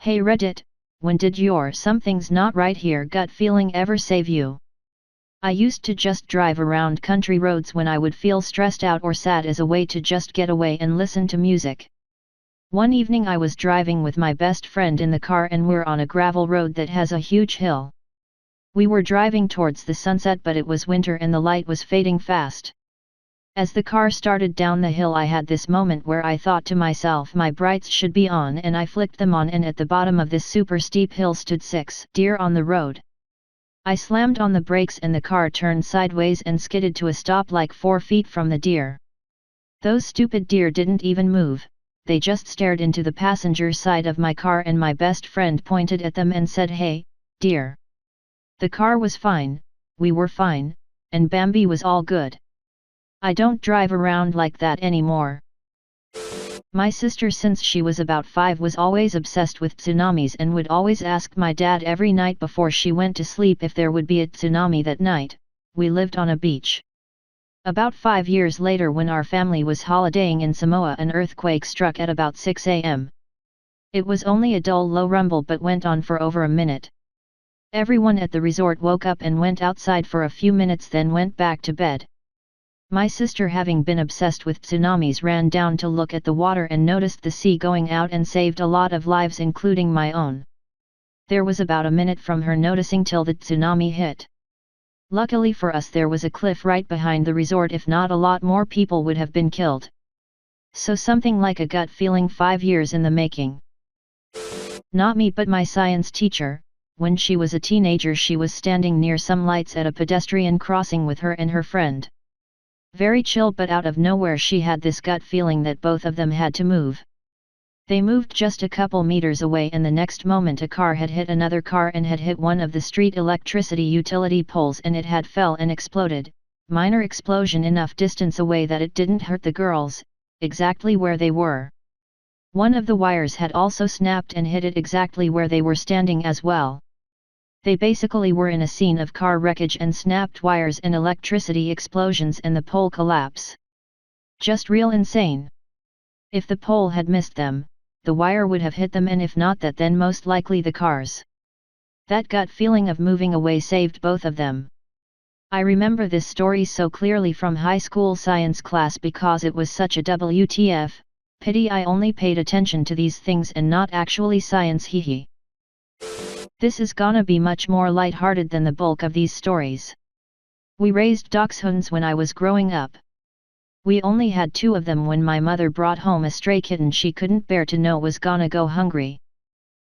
Hey Reddit, when did your "something's not right here" gut feeling ever save you? I used to just drive around country roads when I would feel stressed out or sad as a way to just get away and listen to music. One evening I was driving with my best friend in the car and we're on a gravel road that has a huge hill. We were driving towards the sunset but it was winter and the light was fading fast. As the car started down the hill I had this moment where I thought to myself my brights should be on and I flicked them on and at the bottom of this super steep hill stood 6 deer on the road. I slammed on the brakes and the car turned sideways and skidded to a stop like 4 feet from the deer. Those stupid deer didn't even move, they just stared into the passenger side of my car and my best friend pointed at them and said, "Hey, deer." The car was fine, we were fine, and Bambi was all good. I don't drive around like that anymore. My sister since she was about 5 was always obsessed with tsunamis and would always ask my dad every night before she went to sleep if there would be a tsunami that night. We lived on a beach. About 5 years later when our family was holidaying in Samoa an earthquake struck at about 6 a.m. It was only a dull low rumble but went on for over a minute. Everyone at the resort woke up and went outside for a few minutes then went back to bed. My sister, having been obsessed with tsunamis, ran down to look at the water and noticed the sea going out and saved a lot of lives including my own. There was about a minute from her noticing till the tsunami hit. Luckily for us there was a cliff right behind the resort, if not a lot more people would have been killed. So something like a gut feeling 5 years in the making. Not me but my science teacher. When she was a teenager she was standing near some lights at a pedestrian crossing with her and her friend. Very chill but out of nowhere she had this gut feeling that both of them had to move. They moved just a couple meters away and the next moment a car had hit another car and had hit one of the street electricity utility poles and it had fell and exploded, minor explosion enough distance away that it didn't hurt the girls, exactly where they were. One of the wires had also snapped and hit it exactly where they were standing as well. They basically were in a scene of car wreckage and snapped wires and electricity explosions and the pole collapse. Just real insane. If the pole had missed them, the wire would have hit them, and if not that then most likely the cars. That gut feeling of moving away saved both of them. I remember this story so clearly from high school science class because it was such a WTF, pity I only paid attention to these things and not actually science, hehe. This is gonna be much more light-hearted than the bulk of these stories. We raised dachshunds when I was growing up. We only had 2 of them when my mother brought home a stray kitten she couldn't bear to know was gonna go hungry.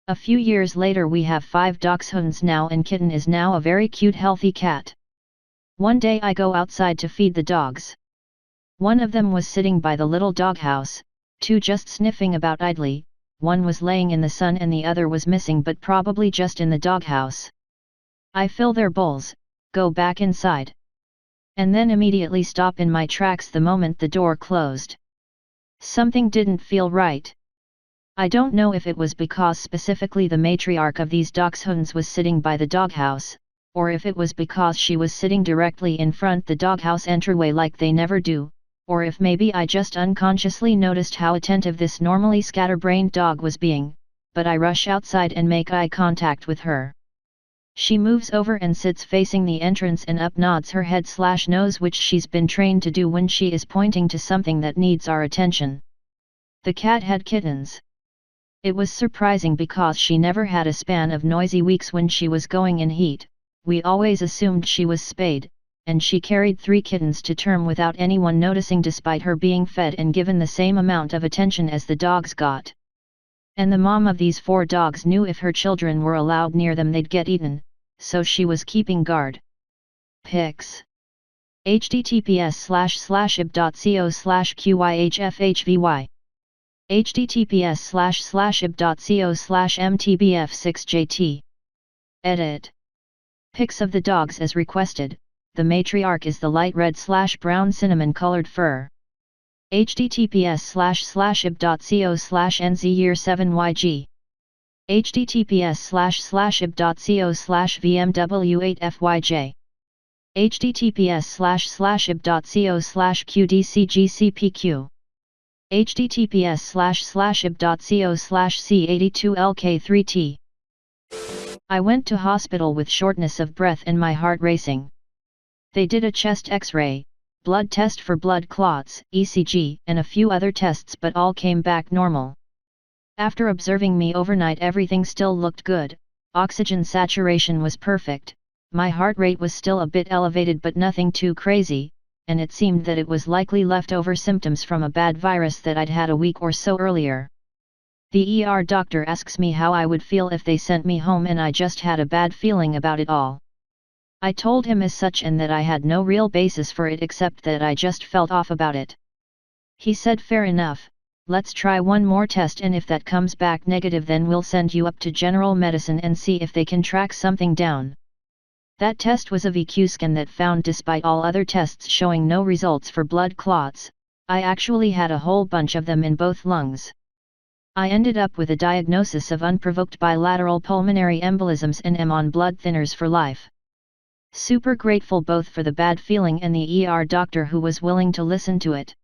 A few years later we have 5 dachshunds now and kitten is now a very cute healthy cat. One day I go outside to feed the dogs. One of them was sitting by the little doghouse, 2 just sniffing about idly. One was laying in the sun and the other was missing but probably just in the doghouse. I fill their bowls, go back inside. And then immediately stop in my tracks the moment the door closed. Something didn't feel right. I don't know if it was because specifically the matriarch of these dachshunds was sitting by the doghouse, or if it was because she was sitting directly in front the doghouse entryway like they never do, or if maybe I just unconsciously noticed how attentive this normally scatterbrained dog was being, but I rush outside and make eye contact with her. She moves over and sits facing the entrance and up nods her head/nose, which she's been trained to do when she is pointing to something that needs our attention. The cat had kittens. It was surprising because she never had a span of noisy weeks when she was going in heat. We always assumed she was spayed, and she carried 3 kittens to term without anyone noticing despite her being fed and given the same amount of attention as the dogs got. And the mom of these 4 dogs knew if her children were allowed near them they'd get eaten, so she was keeping guard. Pics. https://ib.co/qyhfhvy https://ib.co/mtbf6jt. Edit. Pics of the dogs as requested. The matriarch is the light red/brown cinnamon colored fur. https://ib.co/nz-year7yg https://ib.co/vmw8fyj https://ib.co/qdcgcpq https://ib.co/c82lk3t. I went to hospital with shortness of breath and my heart racing. They did a chest x-ray, blood test for blood clots, ECG, and a few other tests, but all came back normal. After observing me overnight, everything still looked good, oxygen saturation was perfect, my heart rate was still a bit elevated but nothing too crazy, and it seemed that it was likely leftover symptoms from a bad virus that I'd had a week or so earlier. The ER doctor asks me how I would feel if they sent me home, and I just had a bad feeling about it all. I told him as such, and that I had no real basis for it except that I just felt off about it. He said, fair enough, let's try one more test, and if that comes back negative then we'll send you up to general medicine and see if they can track something down. That test was a VQ scan that found, despite all other tests showing no results for blood clots, I actually had a whole bunch of them in both lungs. I ended up with a diagnosis of unprovoked bilateral pulmonary embolisms and am on blood thinners for life. Super grateful both for the bad feeling and the ER doctor who was willing to listen to it.